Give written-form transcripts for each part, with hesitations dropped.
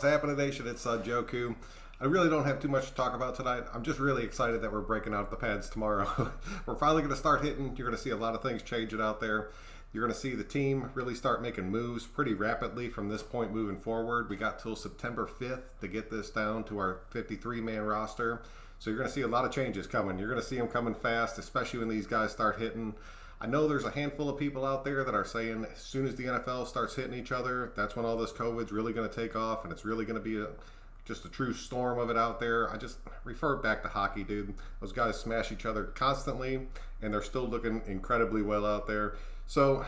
What's happening, Nation? It's Joku. I really don't have too much to talk about tonight. I'm just really excited that we're breaking out the pads tomorrow. We're finally going to start hitting. You're going to see a lot of things changing out there. You're going to see the team really start making moves pretty rapidly from this point moving forward. We got till September 5th to get this down to our 53-man roster. So you're going to see a lot of changes coming. You're going to see them coming fast, especially when these guys start hitting. I know there's a handful of people out there that are saying as soon as the NFL starts hitting each other, that's when all this COVID's really going to take off, and it's really going to be just a true storm of it out there. I just refer back to hockey, dude. Those guys smash each other constantly, and they're still looking incredibly well out there. So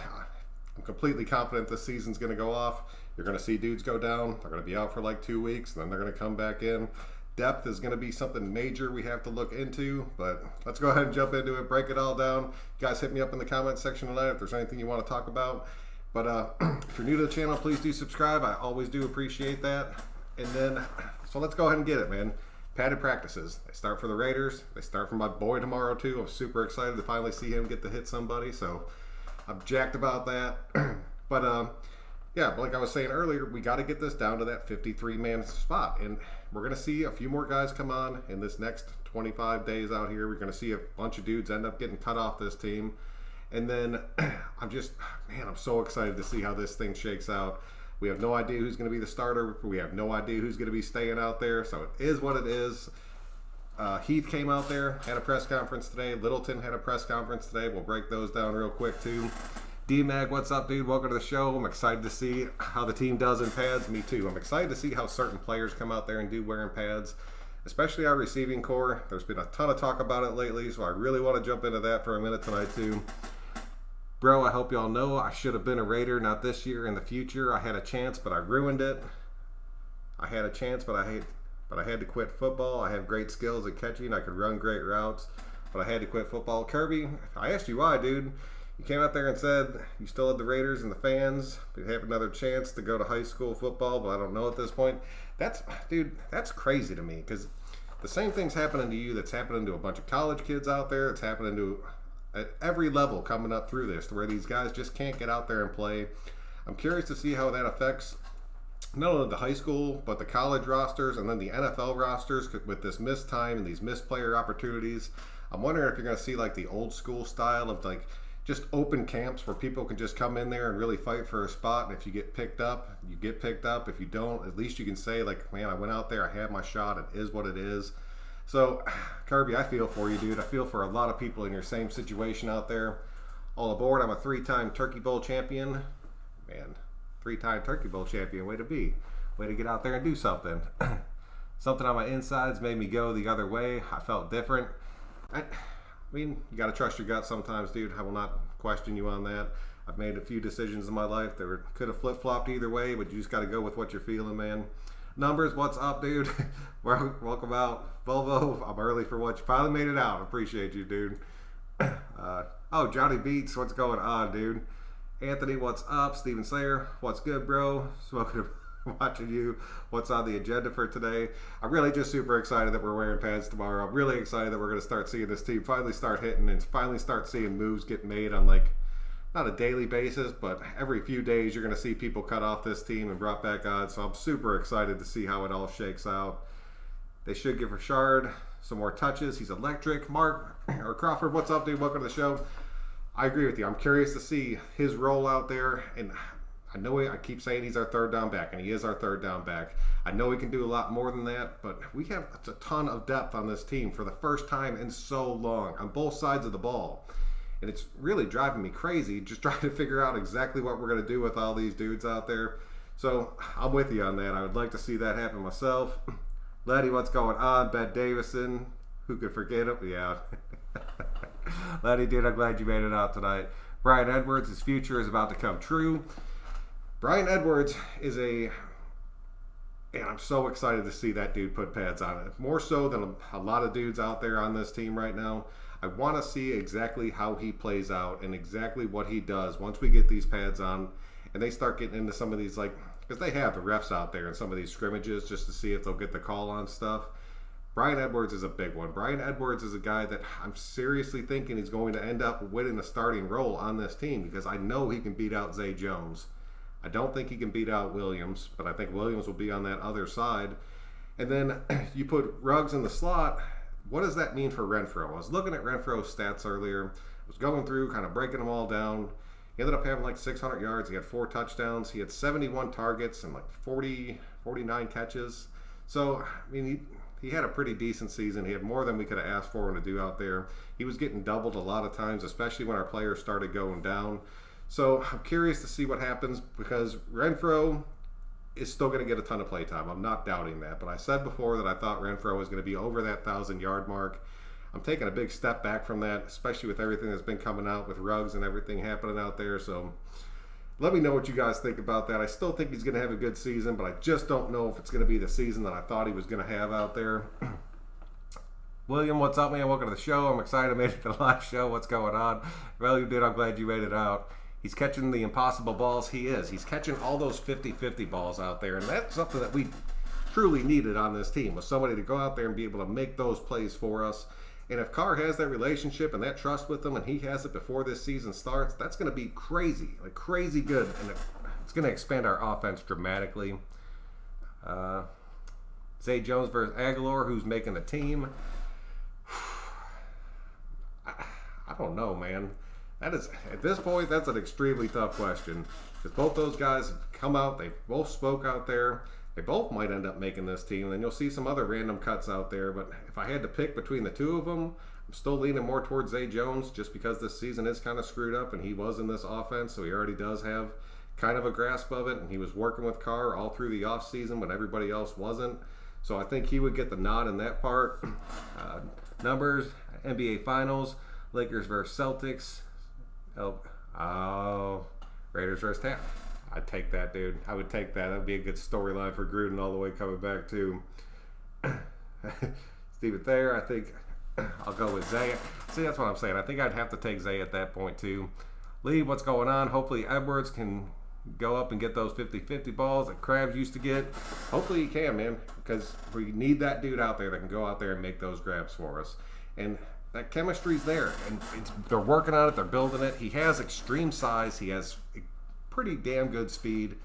I'm completely confident this season's going to go off. You're going to see dudes go down. They're going to be out for like 2 weeks, and then they're going to come back in. Depth is going to be something major we have to look into, but let's go ahead and jump into it, break it all down. You guys hit me up in the comment section tonight if there's anything you want to talk about. But if you're new to the channel, please do subscribe. I always do appreciate that. And then, so let's go ahead and get it, man. Padded practices. They start for the Raiders. They start for my boy tomorrow, too. I'm super excited to finally see him get to hit somebody, so I'm jacked about that. But yeah, but like I was saying earlier, we got to get this down to that 53-man spot. And we're going to see a few more guys come on in this next 25 days out here. We're going to see a bunch of dudes end up getting cut off this team. And then I'm so excited to see how this thing shakes out. We have no idea who's going to be the starter. We have no idea who's going to be staying out there. So it is what it is. Heath came out there, had a press conference today. Littleton had a press conference today. We'll break those down real quick, too. D-Mag, what's up, dude? Welcome to the show. I'm excited to see how the team does in pads. Me too. I'm excited to see how certain players come out there and do wearing pads, especially our receiving core. There's been a ton of talk about it lately, so I really want to jump into that for a minute tonight, too. Bro, I hope y'all know I should have been a Raider, not this year, in the future. I had a chance, but I ruined it. I had a chance, but I had to quit football. I have great skills at catching. I could run great routes, but I had to quit football. Kirby, I asked you why, dude. You came out there and said you still had the Raiders and the fans. You have another chance to go to high school football, but I don't know at this point. Dude, that's crazy to me because the same thing's happening to you that's happening to a bunch of college kids out there. It's happening to at every level coming up through this, to where these guys just can't get out there and play. I'm curious to see how that affects not only the high school, but the college rosters and then the NFL rosters with this missed time and these missed player opportunities. I'm wondering if you're going to see like the old school style of like just open camps where people can just come in there and really fight for a spot. And if you get picked up, you get picked up. If you don't, at least you can say like, man, I went out there, I had my shot. It is what it is. So, Kirby, I feel for you, dude. I feel for a lot of people in your same situation out there. All aboard. I'm a 3-time Turkey Bowl champion. Man, 3-time Turkey Bowl champion. Way to be. Way to get out there and do something. Something on my insides made me go the other way. I felt different. I mean, you got to trust your gut sometimes, dude. I will not question you on that. I've made a few decisions in my life that could have flip-flopped either way, but you just got to go with what you're feeling, man. Numbers, what's up, dude? Welcome out. Volvo, I'm early for what you finally made it out. Appreciate you, dude. Oh, Johnny Beats, what's going on, dude? Anthony, what's up? Steven Slayer, what's good, bro? Smoking, watching you. What's on the agenda for today? I'm really just super excited that we're wearing pads tomorrow. I'm really excited that we're going to start seeing this team finally start hitting and finally start seeing moves get made on like not a daily basis, but every few days you're going to see people cut off this team and brought back on. So I'm super excited to see how it all shakes out. They should give Richard some more touches. He's electric. Mark or Crawford, what's up, dude? Welcome to the show. I agree with you. I'm curious to see his role out there. And I know I keep saying he's our third down back, and he is our third down back. I know he can do a lot more than that, but we have a ton of depth on this team for the first time in so long on both sides of the ball. And it's really driving me crazy just trying to figure out exactly what we're going to do with all these dudes out there. So I'm with you on that. I would like to see that happen myself. Letty, what's going on? Ben Davison, who could forget him? Yeah. Letty, dude, I'm glad you made it out tonight. Brian Edwards, his future is about to come true. Brian Edwards is and I'm so excited to see that dude put pads on it. More so than a lot of dudes out there on this team right now. I want to see exactly how he plays out and exactly what he does once we get these pads on and they start getting into some of these, like, because they have the refs out there in some of these scrimmages just to see if they'll get the call on stuff. Brian Edwards is a big one. Brian Edwards is a guy that I'm seriously thinking he's going to end up winning a starting role on this team because I know he can beat out Zay Jones. I don't think he can beat out Williams, but I think Williams will be on that other side. And then you put Ruggs in the slot. What does that mean for Renfrow? I was looking at Renfrow's stats earlier. I was going through, kind of breaking them all down. He ended up having like 600 yards. He had 4 touchdowns. He had 71 targets and like 49 catches. So, I mean, he had a pretty decent season. He had more than we could have asked for him to do out there. He was getting doubled a lot of times, especially when our players started going down. So I'm curious to see what happens because Renfrow is still going to get a ton of play time. I'm not doubting that. But I said before that I thought Renfrow was going to be over that 1,000-yard mark. I'm taking a big step back from that, especially with everything that's been coming out with Ruggs and everything happening out there. So let me know what you guys think about that. I still think he's going to have a good season, but I just don't know if it's going to be the season that I thought he was going to have out there. William, what's up, man? Welcome to the show. I'm excited I made it to the live show. What's going on? Well, you did. I'm glad you made it out. He's catching the impossible balls. He is. He's catching all those 50-50 balls out there, and that's something that we truly needed on this team, was somebody to go out there and be able to make those plays for us. And if Carr has that relationship and that trust with him, and he has it before this season starts, that's going to be crazy, like crazy good, and it's going to expand our offense dramatically. Zay Jones versus Aguilar, who's making the team? I don't know, man. That is, at this point, that's an extremely tough question. Because both those guys have come out, they both spoke out there. They both might end up making this team. And then you'll see some other random cuts out there. But if I had to pick between the two of them, I'm still leaning more towards Zay Jones just because this season is kind of screwed up and he was in this offense. So he already does have kind of a grasp of it. And he was working with Carr all through the offseason when everybody else wasn't. So I think he would get the nod in that part. Numbers, NBA Finals, Lakers versus Celtics. Raiders versus Tampa. I'd take that, dude. I would take that. That would be a good storyline for Gruden all the way coming back to Stephen Thayer. I think I'll go with Zay. See, that's what I'm saying. I think I'd have to take Zay at that point too. Lee, what's going on? Hopefully Edwards can go up and get those 50-50 balls that Krabs used to get. Hopefully he can, man, because we need that dude out there that can go out there and make those grabs for us. And that chemistry's there, and they're working on it. They're building it. He has extreme size. He has pretty damn good speed,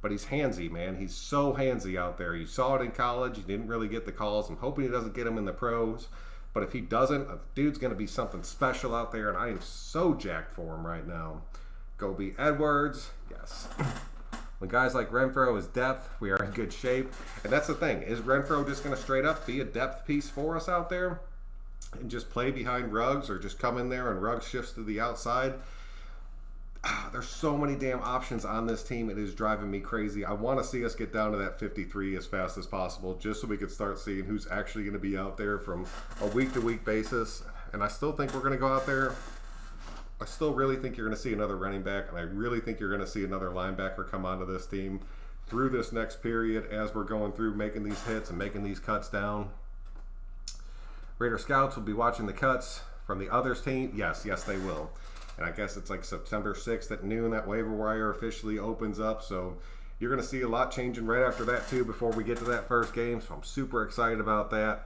but he's handsy, man. He's so handsy out there. You saw it in college. He didn't really get the calls. I'm hoping he doesn't get them in the pros, but if he doesn't, the dude's going to be something special out there, and I am so jacked for him right now. Go be Edwards. Yes. When guys like Renfrow is depth, we are in good shape, and that's the thing. Is Renfrow just going to straight up be a depth piece for us out there and just play behind Ruggs, or just come in there and Ruggs shifts to the outside? There's so many damn options on this team. It is driving me crazy. I want to see us get down to that 53 as fast as possible, just so we can start seeing who's actually going to be out there from a week-to-week basis. And I still think we're going to go out there. I still really think you're going to see another running back, and I really think you're going to see another linebacker come onto this team through this next period as we're going through making these hits and making these cuts down. Raider scouts will be watching the cuts from the others team. Yes, they will. And I guess it's like September 6th at noon that waiver wire officially opens up. So you're going to see a lot changing right after that too before we get to that first game. So I'm super excited about that.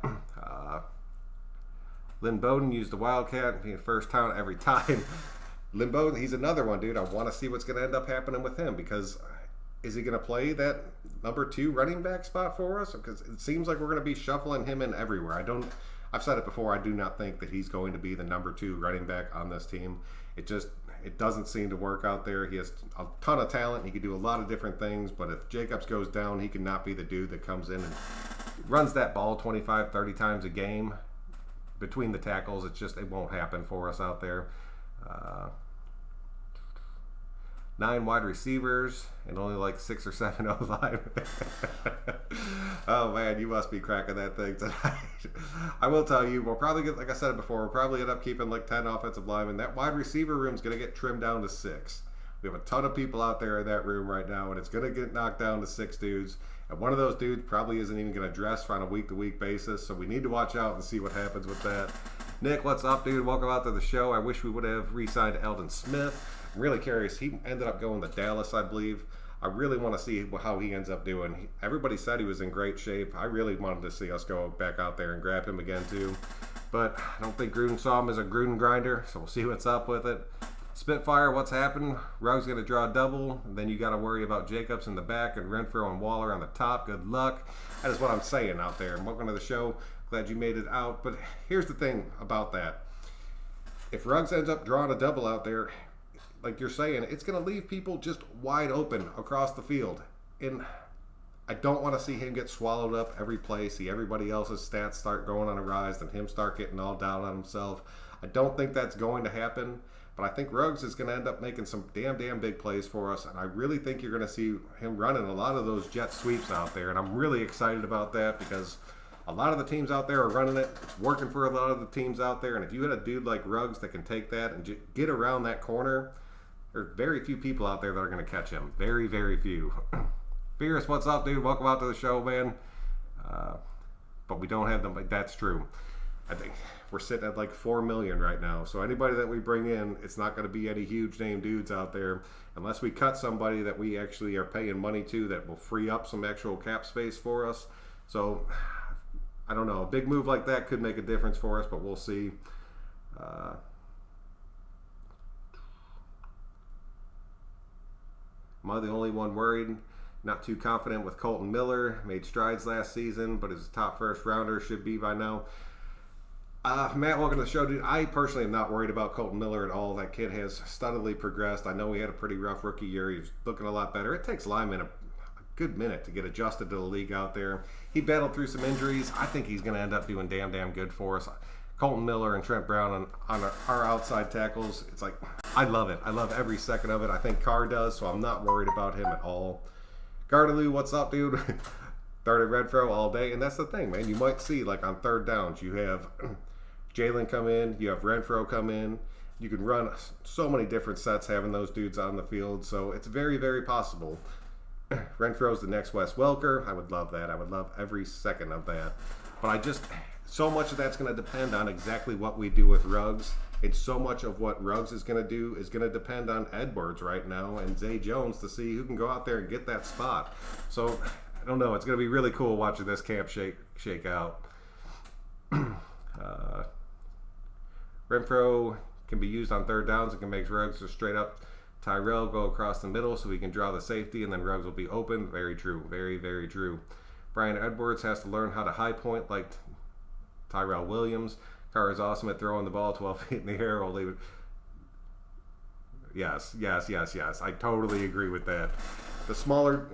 Lynn Bowden used the Wildcat, being first down every time. Lynn Bowden, he's another one, dude. I want to see what's going to end up happening with him, because is he going to play that number 2 running back spot for us? Because it seems like we're going to be shuffling him in everywhere. I've said it before, I do not think that he's going to be the number 2 running back on this team. It doesn't seem to work out there. He has a ton of talent. He can do a lot of different things, but if Jacobs goes down, he cannot be the dude that comes in and runs that ball 25, 30 times a game between the tackles. It won't happen for us out there. 9 wide receivers and only like 6 or 7 O-line. Oh man, you must be cracking that thing tonight. I will tell you, we'll probably get, like I said before, we'll probably end up keeping like 10 offensive linemen. That wide receiver room is going to get trimmed down to 6. We have a ton of people out there in that room right now, and it's going to get knocked down to 6 dudes. And one of those dudes probably isn't even going to dress on a week-to-week basis, so we need to watch out and see what happens with that. Nick, what's up, dude? Welcome out to the show. I wish we would have re-signed Eldon Smith. I'm really curious. He ended up going to Dallas, I believe. I really want to see how he ends up doing. Everybody said he was in great shape. I really wanted to see us go back out there and grab him again, too. But I don't think Gruden saw him as a Gruden grinder, so we'll see what's up with it. Spitfire, what's happened? Ruggs going to draw a double. And then you got to worry about Jacobs in the back and Renfro and Waller on the top. Good luck. That is what I'm saying out there. Welcome to the show. Glad you made it out. But here's the thing about that. If Ruggs ends up drawing a double out there, like you're saying, it's going to leave people just wide open across the field. And I don't want to see him get swallowed up every play, see everybody else's stats start going on a rise, and him start getting all down on himself. I don't think that's going to happen. But I think Ruggs is going to end up making some damn big plays for us. And I really think you're going to see him running a lot of those jet sweeps out there. And I'm really excited about that because a lot of the teams out there are running it. It's working for a lot of the teams out there. And if you had a dude like Ruggs that can take that and get around that corner, there's very few people out there that are going to catch him. Very few. Fierce, what's up, dude? Welcome out to the show, man. But we don't have them. Like, that's true. I think we're sitting at like 4 million right now. So anybody that we bring in, it's not going to be any huge name dudes out there unless we cut somebody that we actually are paying money to that will free up some actual cap space for us. So I don't know. A big move like that could make a difference for us, but we'll see. Am I the only one worried? Not too confident with Colton Miller. Made strides last season, but his top first rounder should be by now. Matt, welcome to the show, dude. I personally am not worried about Colton Miller at all. That kid has steadily progressed. I know he had a pretty rough rookie year. He's looking a lot better. It takes linemen a good minute to get adjusted to the league out there. He battled through some injuries. I think he's going to end up doing damn good for us. Colton Miller and Trent Brown on our outside tackles, it's like, I love it. I love every second of it. I think Carr does, so I'm not worried about him at all. Gardaloo, what's up, dude? Started Renfro all day, and that's the thing, man. You might see, like, on third downs, you have Jalen come in, you have Renfro come in. You can run so many different sets having those dudes on the field, so it's very possible. Renfro's the next Wes Welker. I would love that. I would love every second of that. But so much of that's going to depend on exactly what we do with Ruggs. And so much of what Ruggs is going to do is going to depend on Edwards right now and Zay Jones to see who can go out there and get that spot. So, I don't know. It's going to be really cool watching this camp shake out. Renfro can be used on third downs. It can make Ruggs just straight up Tyrell go across the middle so we can draw the safety, and then Ruggs will be open. Very true. Very true. Brian Edwards has to learn how to high point like Tyrell Williams. Carr is awesome at throwing the ball 12 feet in the air. I'll leave it. Yes. I totally agree with that. The smaller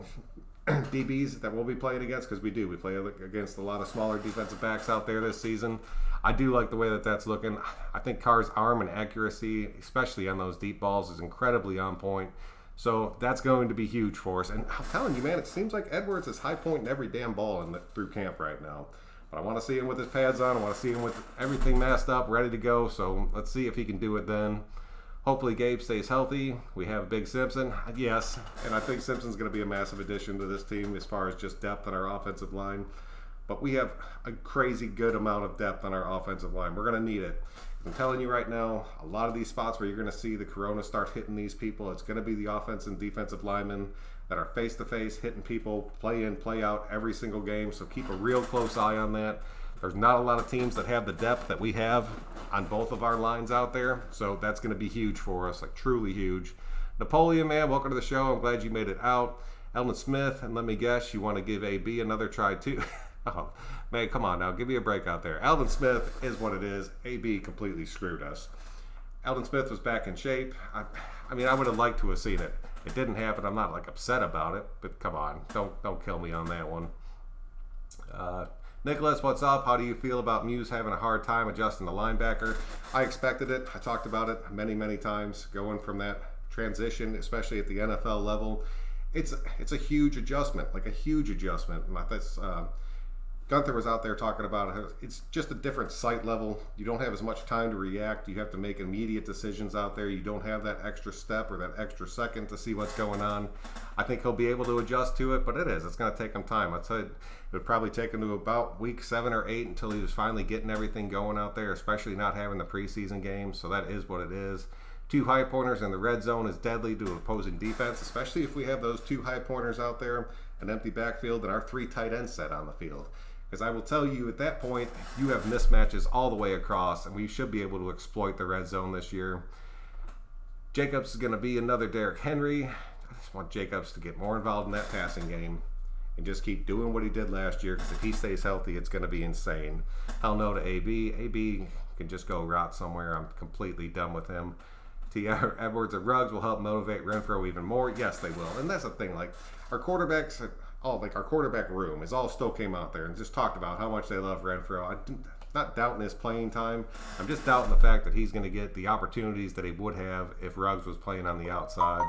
DBs that we'll be playing against, because we play against a lot of smaller defensive backs out there this season. I do like the way that's looking. I think Carr's arm and accuracy, especially on those deep balls, is incredibly on point. So that's going to be huge for us. And I'm telling you, man, it seems like Edwards is high pointing every damn ball through camp right now. But I want to see him with his pads on. I want to see him with everything masked up, ready to go. So let's see if he can do it then. Hopefully Gabe stays healthy. We have Big Simpson. Yes, and I think Simpson's going to be a massive addition to this team as far as just depth on our offensive line. But we have a crazy good amount of depth on our offensive line. We're going to need it. I'm telling you right now, a lot of these spots where you're going to see the corona start hitting these people, it's going to be the offense and defensive linemen that are face-to-face, hitting people, play in, play out every single game. So keep a real close eye on that. There's not a lot of teams that have the depth that we have on both of our lines out there. So that's going to be huge for us, like truly huge. Napoleon, man, welcome to the show. I'm glad you made it out. Eldon Smith, and let me guess, you want to give AB another try too. Oh, man, come on now. Give me a break out there. Eldon Smith is what it is. AB completely screwed us. Eldon Smith was back in shape. I mean, I would have liked to have seen it. It didn't happen. I'm not, like, upset about it. But come on. Don't kill me on that one. Nicholas, what's up? How do you feel about Muse having a hard time adjusting the linebacker? I expected it. I talked about it many times. Going from that transition, especially at the NFL level, it's a huge adjustment. Like a huge adjustment. That's... Gunther was out there talking about it. It's just a different sight level. You don't have as much time to react. You have to make immediate decisions out there. You don't have that extra step or that extra second to see what's going on. I think he'll be able to adjust to it, but it's going to take him time. I'd say it would probably take him to about week 7 or 8 until he was finally getting everything going out there, especially not having the preseason games. So that is what it is. 2 high pointers in the red zone is deadly to opposing defense, especially if we have those 2 high pointers out there, an empty backfield, and our 3 tight ends set on the field. Because I will tell you, at that point, you have mismatches all the way across, and we should be able to exploit the red zone this year. Jacobs is going to be another Derrick Henry. I just want Jacobs to get more involved in that passing game and just keep doing what he did last year, because if he stays healthy, it's going to be insane. Hell no to AB. AB can just go rot somewhere. I'm completely done with him. Edwards and Ruggs will help motivate Renfrow even more. Yes, they will. And that's the thing. Like, our quarterbacks, our quarterback room is all still came out there and just talked about how much they love Renfrow. I'm not doubting his playing time. I'm just doubting the fact that he's going to get the opportunities that he would have if Ruggs was playing on the outside.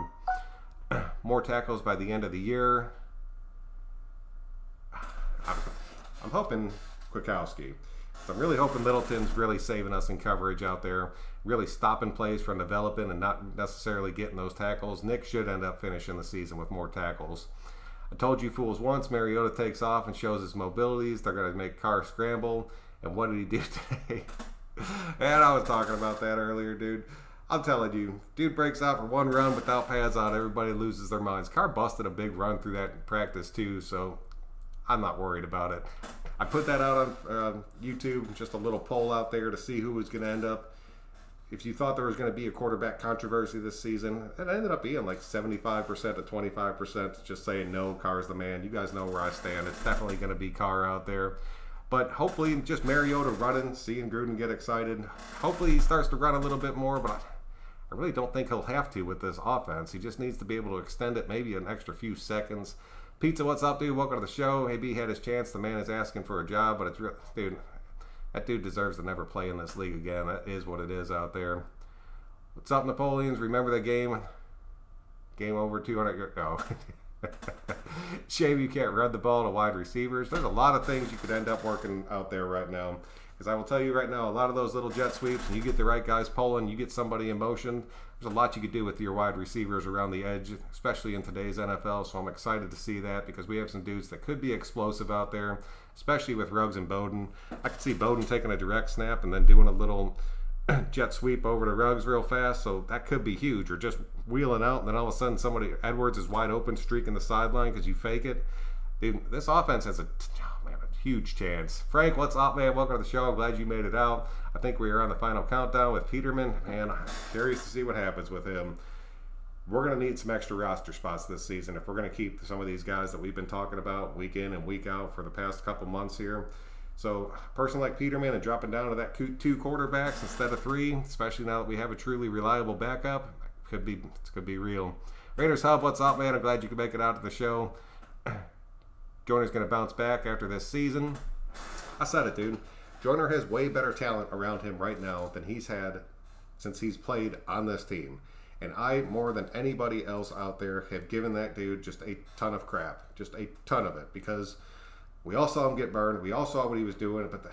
More tackles by the end of the year. I'm hoping Kwiatkowski. I'm really hoping Littleton's really saving us in coverage out there, really stopping plays from developing and not necessarily getting those tackles. Nick should end up finishing the season with more tackles. I told you fools once, Mariota takes off and shows his mobilities. They're going to make Carr scramble. And what did he do today? Man, I was talking about that earlier, dude. I'm telling you, dude breaks out for one run without pads on. Everybody loses their minds. Carr busted a big run through that in practice too, so I'm not worried about it. I put that out on YouTube, just a little poll out there to see who was going to end up. If you thought there was going to be a quarterback controversy this season, it ended up being like 75% to 25% just saying no, Carr's the man. You guys know where I stand. It's definitely going to be Carr out there. But hopefully just Mariota running, seeing Gruden get excited. Hopefully he starts to run a little bit more, but I really don't think he'll have to with this offense. He just needs to be able to extend it maybe an extra few seconds. Pizza, what's up, dude? Welcome to the show. AB had his chance. The man is asking for a job, but it's real, dude. That dude deserves to never play in this league again. That is what it is out there. What's up, Napoleons? Remember the game? Game over 200. Oh. Shame you can't run the ball to wide receivers. There's a lot of things you could end up working out there right now. Because I will tell you right now, a lot of those little jet sweeps, and you get the right guys pulling, you get somebody in motion, there's a lot you could do with your wide receivers around the edge, especially in today's NFL. So I'm excited to see that, because we have some dudes that could be explosive out there, especially with Ruggs and Bowden. I could see Bowden taking a direct snap and then doing a little jet sweep over to Ruggs real fast, so that could be huge. Or just wheeling out, and then all of a sudden Edwards is wide open, streaking the sideline because you fake it. Dude, this offense has a huge chance. Frank, what's up, man? Welcome to the show. I'm glad you made it out. I think we are on the final countdown with Peterman. Man, I'm curious to see what happens with him. We're going to need some extra roster spots this season if we're going to keep some of these guys that we've been talking about week in and week out for the past couple months here. So a person like Peterman and dropping down to that 2 quarterbacks instead of 3, especially now that we have a truly reliable backup, could be real. Raiders Hub, what's up, man? I'm glad you could make it out to the show. Joyner's going to bounce back after this season. I said it, dude. Joyner has way better talent around him right now than he's had since he's played on this team. And I, more than anybody else out there, have given that dude just a ton of crap. Just a ton of it. Because we all saw him get burned. We all saw what he was doing. But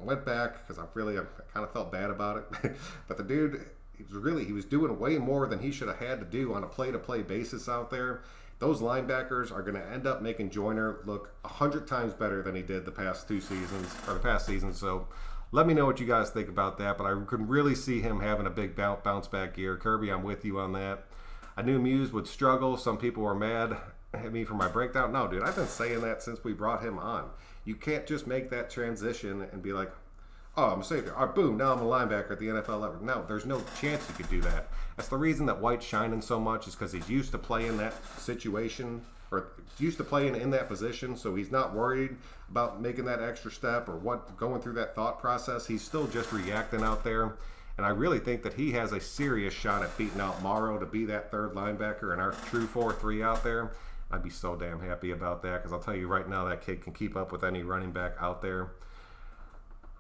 I went back because I kind of felt bad about it. But the dude, he was doing way more than he should have had to do on a play-to-play basis out there. Those linebackers are going to end up making Joyner look 100 times better than he did the past season. So let me know what you guys think about that. But I could really see him having a big bounce back year. Kirby, I'm with you on that. I knew Muse would struggle. Some people were mad at me for my breakdown. No, dude, I've been saying that since we brought him on. You can't just make that transition and be like, oh, I'm a safety. All right, boom, now I'm a linebacker at the NFL level. No, there's no chance you could do that. That's the reason that White's shining so much, is because he's used to playing that situation, or used to playing in that position, so he's not worried about making that extra step or going through that thought process. He's still just reacting out there. And I really think that he has a serious shot at beating out Morrow to be that third linebacker in our true 4-3 out there. I'd be so damn happy about that, because I'll tell you right now, that kid can keep up with any running back out there.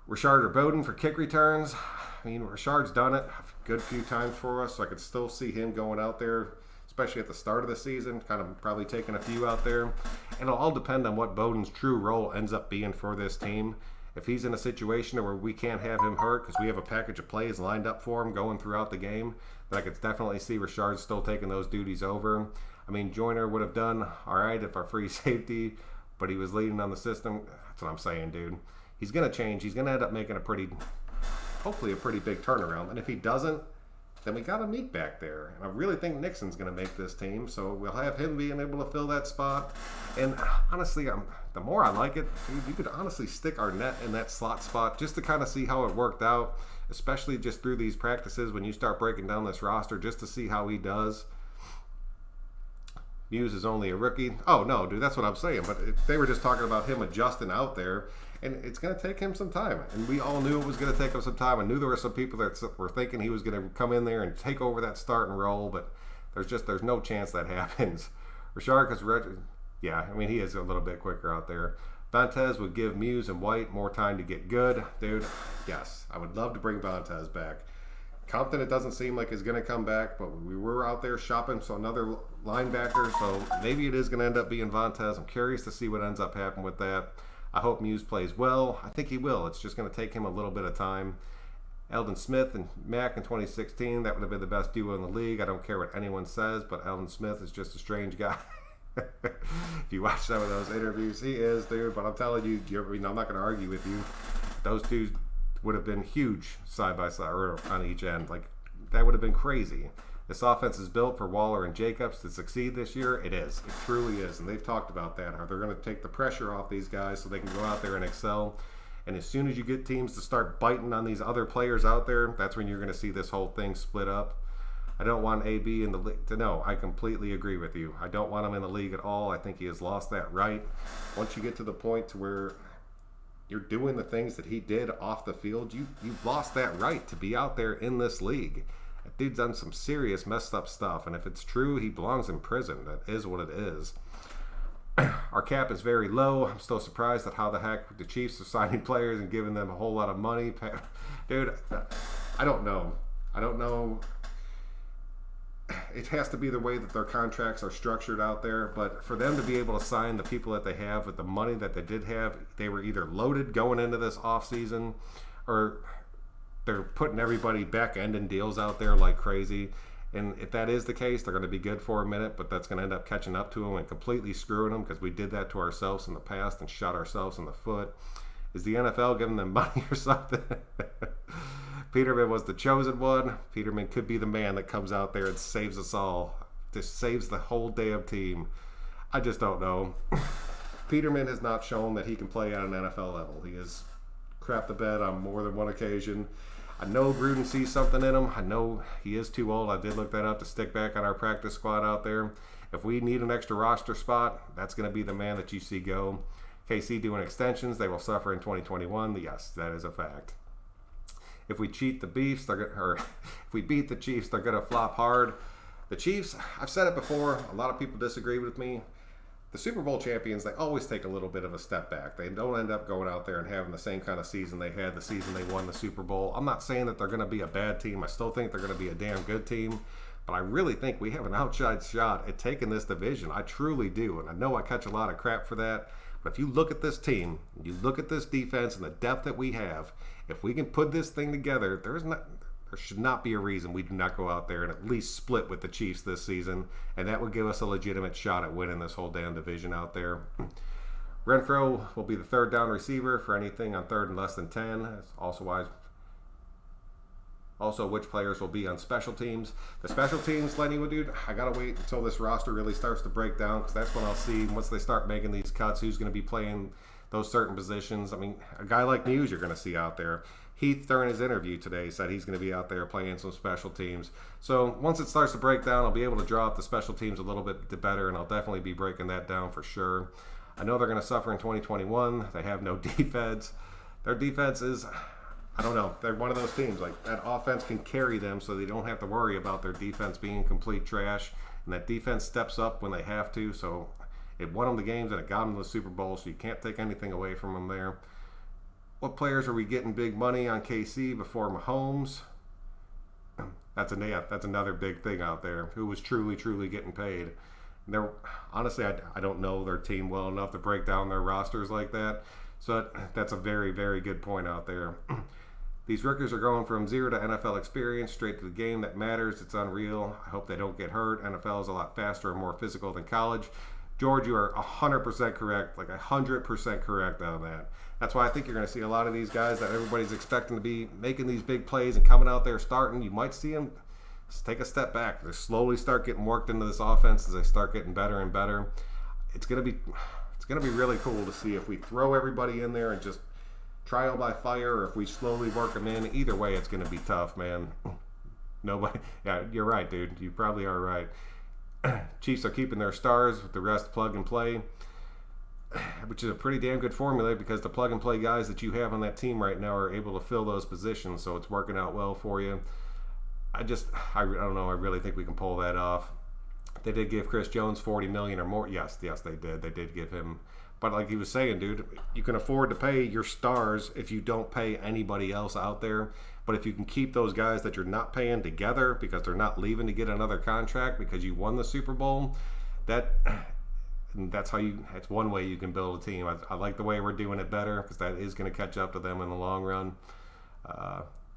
Richard or Bowden for kick returns. I mean, Richard's done it a good few times for us, so I could still see him going out there, especially at the start of the season, kind of probably taking a few out there. And it'll all depend on what Bowden's true role ends up being for this team. If he's in a situation where we can't have him hurt because we have a package of plays lined up for him going throughout the game, then I could definitely see Richard still taking those duties over. I mean, Joyner would have done all right if our free safety, but he was leading on the system. That's what I'm saying, dude. He's going to change. He's going to end up making hopefully a pretty big turnaround. And if he doesn't, then we got a Meek back there. And I really think Nixon's going to make this team, so we'll have him being able to fill that spot. And honestly, the more I like it, dude, you could honestly stick Arnett in that slot spot just to kind of see how it worked out, especially just through these practices when you start breaking down this roster just to see how he does. Muse is only a rookie. Oh, no, dude, that's what I'm saying. But they were just talking about him adjusting out there, and it's going to take him some time. And we all knew it was going to take him some time. I knew there were some people that were thinking he was going to come in there and take over that starting role, but there's no chance that happens. Richard, yeah, I mean, he is a little bit quicker out there. Vontaze would give Muse and White more time to get good. Dude, yes, I would love to bring Vontaze back. Compton, it doesn't seem like is going to come back, but we were out there shopping for another linebacker, so maybe it is going to end up being Vontaze. I'm curious to see what ends up happening with that. I hope Muse plays well. I think he will. It's just going to take him a little bit of time. Eldon Smith and Mack in 2016, that would have been the best duo in the league. I don't care what anyone says, but Eldon Smith is just a strange guy. If you watch some of those interviews, he is, dude. But I'm telling you, I'm not going to argue with you. Those two would have been huge side by side or on each end. Like, that would have been crazy. This offense is built for Waller and Jacobs to succeed this year. It is. It truly is. And they've talked about that. How they're going to take the pressure off these guys so they can go out there and excel. And as soon as you get teams to start biting on these other players out there, that's when you're going to see this whole thing split up. I don't want AB in the league. No, I completely agree with you. I don't want him in the league at all. I think he has lost that right. Once you get to the point to where you're doing the things that he did off the field, you've lost that right to be out there in this league. That dude's done some serious messed up stuff, and if it's true, he belongs in prison. That is what it is. Our cap is very low. I'm still surprised at how the heck the Chiefs are signing players and giving them a whole lot of money. Dude, I don't know. It has to be the way that their contracts are structured out there, but for them to be able to sign the people that they have with the money that they did have, they were either loaded going into this offseason, or they're putting everybody back-ending deals out there like crazy. And if that is the case, they're going to be good for a minute, but that's going to end up catching up to them and completely screwing them, because we did that to ourselves in the past and shot ourselves in the foot. Is the NFL giving them money or something? Peterman was the chosen one. Peterman could be the man that comes out there and saves us all. Just saves the whole damn team. I just don't know. Peterman has not shown that he can play at an NFL level. He has crapped the bed on more than one occasion. I know Gruden sees something in him. I know he is too old. I did look that up to stick back on our practice squad out there. If we need an extra roster spot, that's going to be the man that you see go. KC doing extensions. They will suffer in 2021. Yes, that is a fact. If we cheat the Beefs, if we beat the Chiefs, they're going to flop hard. The Chiefs, I've said it before, a lot of people disagree with me. The Super Bowl champions, they always take a little bit of a step back. They don't end up going out there and having the same kind of season they had the season they won the Super Bowl. I'm not saying that they're going to be a bad team. I still think they're going to be a damn good team. But I really think we have an outside shot at taking this division. I truly do. And I know I catch a lot of crap for that. But if you look at this team, you look at this defense and the depth that we have, if we can put this thing together, there should not be a reason we do not go out there and at least split with the Chiefs this season, and that would give us a legitimate shot at winning this whole damn division out there. Renfro will be the third down receiver for anything on third and less than 10. That's also which players will be on special teams. The special teams, Lenny, dude, I got to wait until this roster really starts to break down, because that's when I'll see, once they start making these cuts, who's going to be playing those certain positions. I mean, a guy like Muse you're going to see out there. Heath, during his interview today, said he's going to be out there playing some special teams. So once it starts to break down, I'll be able to draw up the special teams a little bit better, and I'll definitely be breaking that down for sure. I know they're going to suffer in 2021. They have no defense. Their defense is, I don't know, they're one of those teams. Like, that offense can carry them so they don't have to worry about their defense being complete trash. And that defense steps up when they have to. So it won them the games and it got them to the Super Bowl, so you can't take anything away from them there. What players are we getting big money on KC before Mahomes? That's another big thing out there. Who was truly getting paid? Honestly, I don't know their team well enough to break down their rosters like that. So that's a very, very good point out there. These rookies are going from zero to NFL experience straight to the game that matters. It's unreal. I hope they don't get hurt. NFL is a lot faster and more physical than college. George, you are 100% correct, like 100% correct on that. That's why I think you're going to see a lot of these guys that everybody's expecting to be making these big plays and coming out there starting. You might see them Just take a step back. They slowly start getting worked into this offense as they start getting better and better. It's gonna be really cool to see if we throw everybody in there and just trial by fire, or if we slowly work them in. Either way, it's gonna be tough, man. Nobody. Yeah, you're right, dude. You probably are right. Chiefs are keeping their stars with the rest plug and play, which is a pretty damn good formula because the plug and play guys that you have on that team right now are able to fill those positions, so it's working out well for you. I don't know. I really think we can pull that off. They did give Chris Jones $40 million or more. Yes, they did. They did give him. But like he was saying, dude, you can afford to pay your stars if you don't pay anybody else out there. But if you can keep those guys that you're not paying together because they're not leaving to get another contract because you won the Super Bowl, that's one way you can build a team. I like the way we're doing it better because that is going to catch up to them in the long run.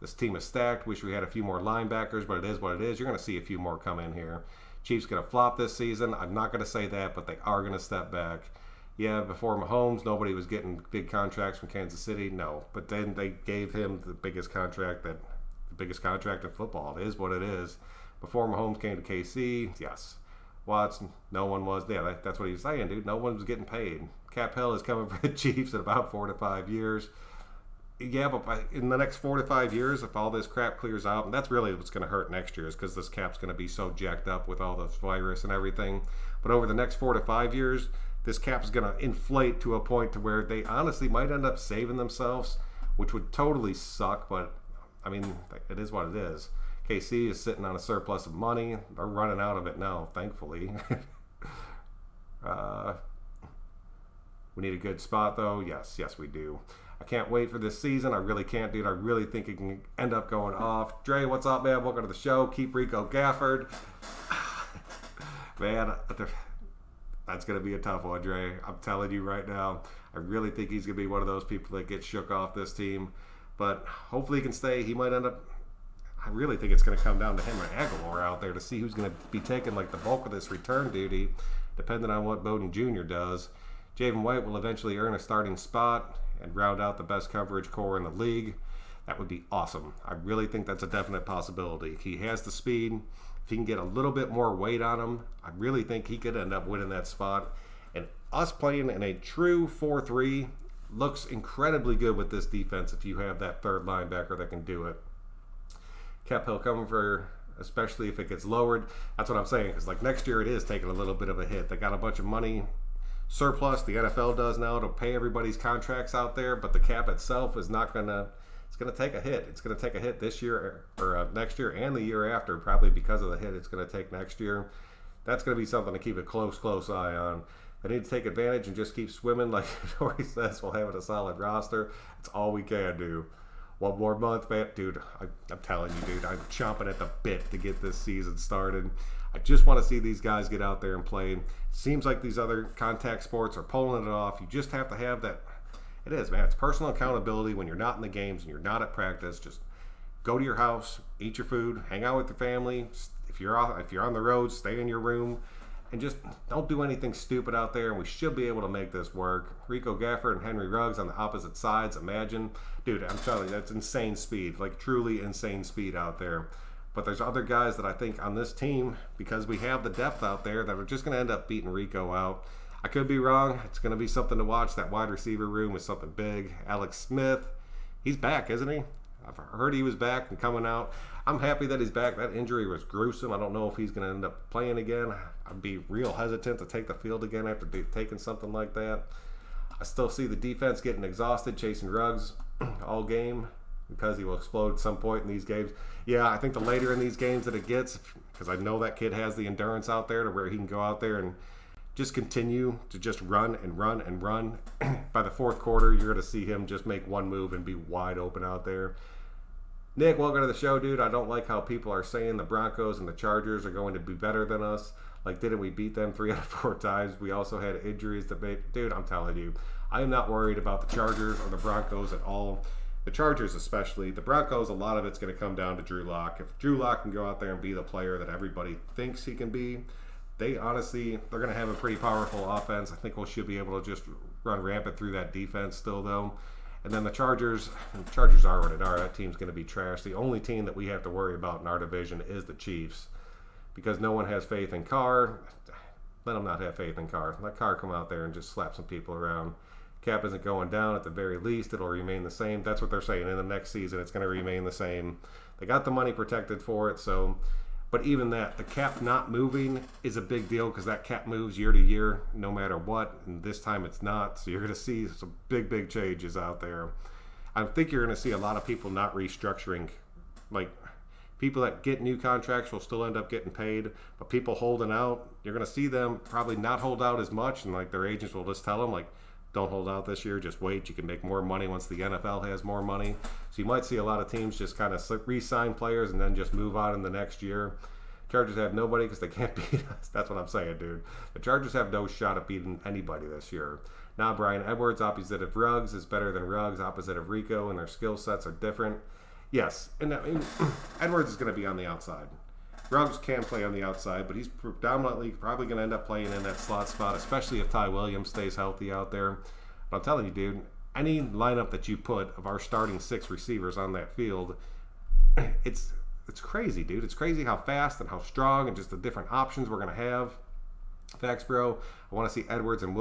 This team is stacked. Wish we had a few more linebackers, but it is what it is. You're going to see a few more come in here. Chiefs going to flop this season. I'm not going to say that, but they are going to step back. Yeah, before Mahomes, nobody was getting big contracts from Kansas City. No, but then they gave him the biggest contract in football. It is what it is. Before Mahomes came to KC, yes. Watson, no one was. Yeah, that's what he was saying, dude. No one was getting paid. Cap Hill is coming for the Chiefs in about 4 to 5 years. Yeah, but in the next 4 to 5 years, if all this crap clears out, and that's really what's going to hurt next year, is because this cap's going to be so jacked up with all this virus and everything. But over the next 4 to 5 years, this cap is going to inflate to a point to where they honestly might end up saving themselves, which would totally suck. But I mean, it is what it is. KC is sitting on a surplus of money. They're running out of it now, thankfully. We need a good spot, though. Yes, we do. I can't wait for this season. I really can't, dude. I really think it can end up going off. Dre, what's up, man? Welcome to the show. Keep Rico Gafford. Man, that's going to be a tough one, Dre. I'm telling you right now. I really think he's going to be one of those people that gets shook off this team. But hopefully he can stay. He might end up... I really think it's going to come down to him and Aguilar out there to see who's going to be taking like the bulk of this return duty, depending on what Bowden Jr. does. Javen White will eventually earn a starting spot and round out the best coverage core in the league. That would be awesome. I really think that's a definite possibility. He has the speed. If he can get a little bit more weight on him, I really think he could end up winning that spot. And us playing in a true 4-3 looks incredibly good with this defense if you have that third linebacker that can do it. Cap Hill coming for, especially if it gets lowered. That's what I'm saying, because like next year it is taking a little bit of a hit. They got a bunch of money surplus, the NFL does now, to pay everybody's contracts out there, but the cap itself is not going to, it's going to take a hit. It's going to take a hit this year or next year and the year after, probably because of the hit it's going to take next year. That's going to be something to keep a close eye on. They need to take advantage and just keep swimming, like Tori says, while having a solid roster. It's all we can do. One more month, man. Dude, I'm telling you, dude, I'm chomping at the bit to get this season started. I just want to see these guys get out there and play. It seems like these other contact sports are pulling it off. You just have to have that. It is, man. It's personal accountability when you're not in the games and you're not at practice. Just go to your house, eat your food, hang out with your family. If you're on the road, stay in your room. And just don't do anything stupid out there, and we should be able to make this work. Rico Gafford and Henry Ruggs on the opposite sides. Imagine. Dude, I'm telling you, that's insane speed. Like, truly insane speed out there. But there's other guys that I think on this team, because we have the depth out there, that are just going to end up beating Rico out. I could be wrong. It's going to be something to watch. That wide receiver room is something big. Alex Smith, he's back, isn't he? I've heard he was back and coming out. I'm happy that he's back. That injury was gruesome. I don't know if he's going to end up playing again. I'd be real hesitant to take the field again after taking something like that. I still see the defense getting exhausted, chasing Ruggs all game because he will explode at some point in these games. Yeah, I think the later in these games that it gets, because I know that kid has the endurance out there to where he can go out there and just continue to just run and run and run. By the fourth quarter, you're going to see him just make one move and be wide open out there. Nick, welcome to the show, dude. I don't like how people are saying the Broncos and the Chargers are going to be better than us. Like, didn't we beat them 3 out of 4 times? We also had injuries that made... Dude, I'm telling you, I am not worried about the Chargers or the Broncos at all. The Chargers especially. The Broncos, a lot of it's going to come down to Drew Lock. If Drew Lock can go out there and be the player that everybody thinks he can be, they're going to have a pretty powerful offense. I think we should be able to just run rampant through that defense still, though. And then the Chargers are what it are. That team's going to be trash. The only team that we have to worry about in our division is the Chiefs, because no one has faith in Carr. Let them not have faith in Carr. Let Carr come out there and just slap some people around. Cap isn't going down. At the very least, it'll remain the same. That's what they're saying. In the next season, it's going to remain the same. They got the money protected for it, so... But even that, the cap not moving is a big deal, because that cap moves year to year no matter what, and this time it's not. So you're going to see some big changes out there. I think you're going to see a lot of people not restructuring. Like, people that get new contracts will still end up getting paid, but people holding out, you're going to see them probably not hold out as much, and like their agents will just tell them, like, don't hold out this year, just wait. You can make more money once the NFL has more money. So you might see a lot of teams just kind of re-sign players and then just move on in the next year. Chargers have nobody because they can't beat us. That's what I'm saying, dude. The Chargers have no shot at beating anybody this year. Now, Brian Edwards, opposite of Ruggs, is better than Ruggs, opposite of Rico, and their skill sets are different. Yes, and I mean, Edwards is going to be on the outside. Ruggs can play on the outside, but he's predominantly probably going to end up playing in that slot spot, especially if Ty Williams stays healthy out there. But I'm telling you, dude, any lineup that you put of our starting 6 receivers on that field, it's crazy, dude. It's crazy how fast and how strong and just the different options we're going to have. Facts, bro. I want to see Edwards and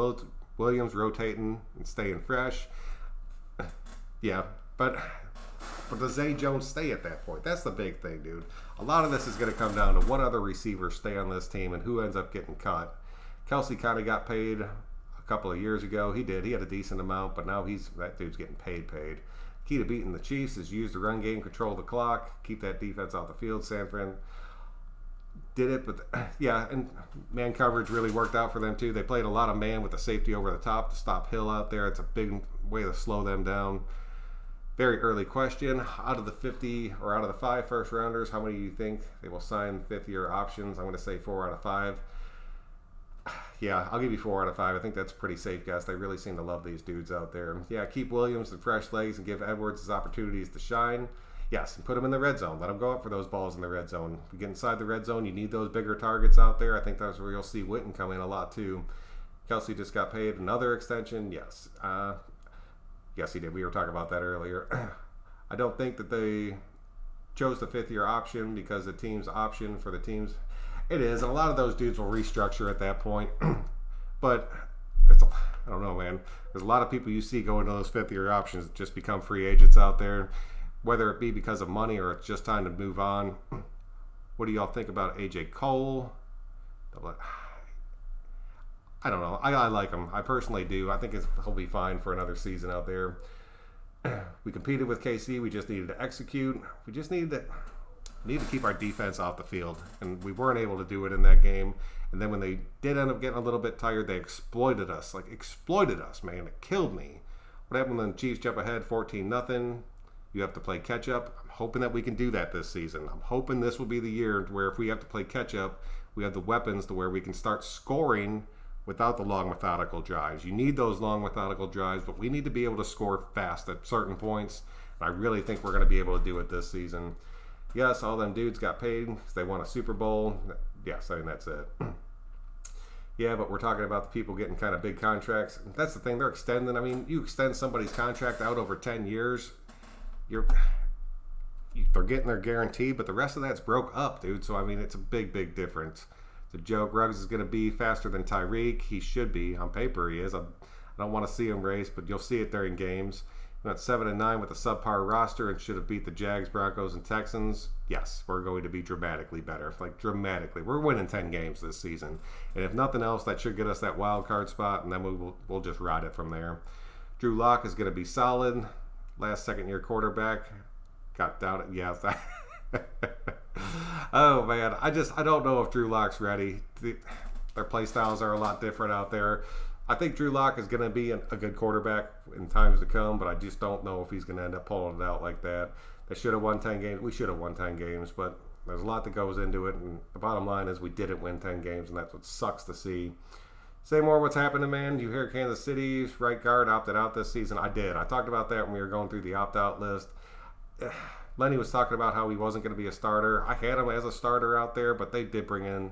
Williams rotating and staying fresh. Yeah, but does Zay Jones stay at that point? That's the big thing, dude. A lot of this is going to come down to what other receivers stay on this team and who ends up getting cut. Kelsey kind of got paid a couple of years ago. He did. He had a decent amount, but now that dude's getting paid. Key to beating the Chiefs is use the run game, control the clock, keep that defense off the field. San Fran did it, but yeah, and man coverage really worked out for them too. They played a lot of man with the safety over the top to stop Hill out there. It's a big way to slow them down. Very early question. Out of the 50 or out of the 5 first rounders, how many do you think they will sign 5th-year options? I'm going to say 4 out of 5. Yeah, I'll give you 4 out of 5. I think that's a pretty safe guess. They really seem to love these dudes out there. Yeah, keep Williams and fresh legs and give Edwards his opportunities to shine. Yes, and put him in the red zone. Let him go up for those balls in the red zone. If you get inside the red zone, you need those bigger targets out there. I think that's where you'll see Witten come in a lot too. Kelsey just got paid another extension. Yes. Yes, he did. We were talking about that earlier. I don't think that they chose the 5th-year option because the team's option for the teams. It is, and a lot of those dudes will restructure at that point. But I don't know, man. There's a lot of people you see go into those 5th-year options that just become free agents out there, whether it be because of money or it's just time to move on. What do y'all think about AJ Cole? I don't know. I like him. I personally do. I think he'll be fine for another season out there. We competed with KC. We just needed to execute. We just needed to keep our defense off the field, and we weren't able to do it in that game. And then when they did end up getting a little bit tired, they exploited us, man. It killed me. What happened when the Chiefs jump ahead 14-0? You have to play catch up. I'm hoping that we can do that this season. I'm hoping this will be the year where if we have to play catch up, we have the weapons to where we can start scoring without the long methodical drives. You need those long methodical drives, but we need to be able to score fast at certain points. And I really think we're going to be able to do it this season. Yes, all them dudes got paid because they won a Super Bowl. Yes, I mean, that's it. Yeah, but we're talking about the people getting kind of big contracts. That's the thing. They're extending. I mean, you extend somebody's contract out over 10 years, they're getting their guarantee, but the rest of that's broke up, dude. So, I mean, it's a big difference. It's a joke. Ruggs is going to be faster than Tyreek. He should be. On paper, he is. I don't want to see him race, but you'll see it during games. We went 7-9 with a subpar roster and should have beat the Jags, Broncos, and Texans. Yes, we're going to be dramatically better. Like, dramatically. We're winning 10 games this season. And if nothing else, that should get us that wild card spot, and then we'll just ride it from there. Drew Lock is going to be solid. Last second-year quarterback. Got doubted. Yeah. Oh, man. I don't know if Drew Lock's ready. Their play styles are a lot different out there. I think Drew Lock is going to be a good quarterback in times to come, but I just don't know if he's going to end up pulling it out like that. They should have won 10 games. We should have won 10 games, but there's a lot that goes into it, and the bottom line is we didn't win 10 games, and that's what sucks to see. Say more what's happening, man. You hear Kansas City's right guard opted out this season? I did. I talked about that when we were going through the opt-out list. Lenny was talking about how he wasn't going to be a starter. I had him as a starter out there, but they did bring in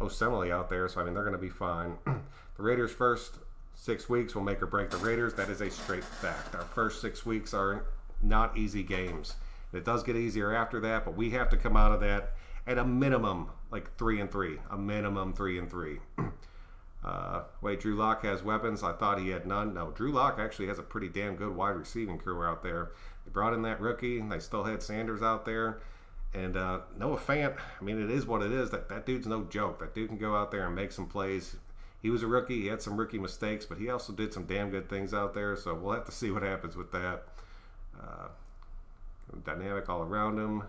Osemele out there, so I mean they're going to be fine. The Raiders' first 6 weeks will make or break the Raiders. That is a straight fact. Our first 6 weeks are not easy games. It does get easier after that, but we have to come out of that at a minimum like 3-3. A minimum 3-3. Wait, Drew Lock has weapons. I thought he had none. No, Drew Lock actually has a pretty damn good wide receiving crew out there. They brought in that rookie, and they still had Sanders out there. And Noah Fant, I mean, it is what it is. That dude's no joke. That dude can go out there and make some plays. He was a rookie. He had some rookie mistakes, but he also did some damn good things out there. So we'll have to see what happens with that. Dynamic all around him.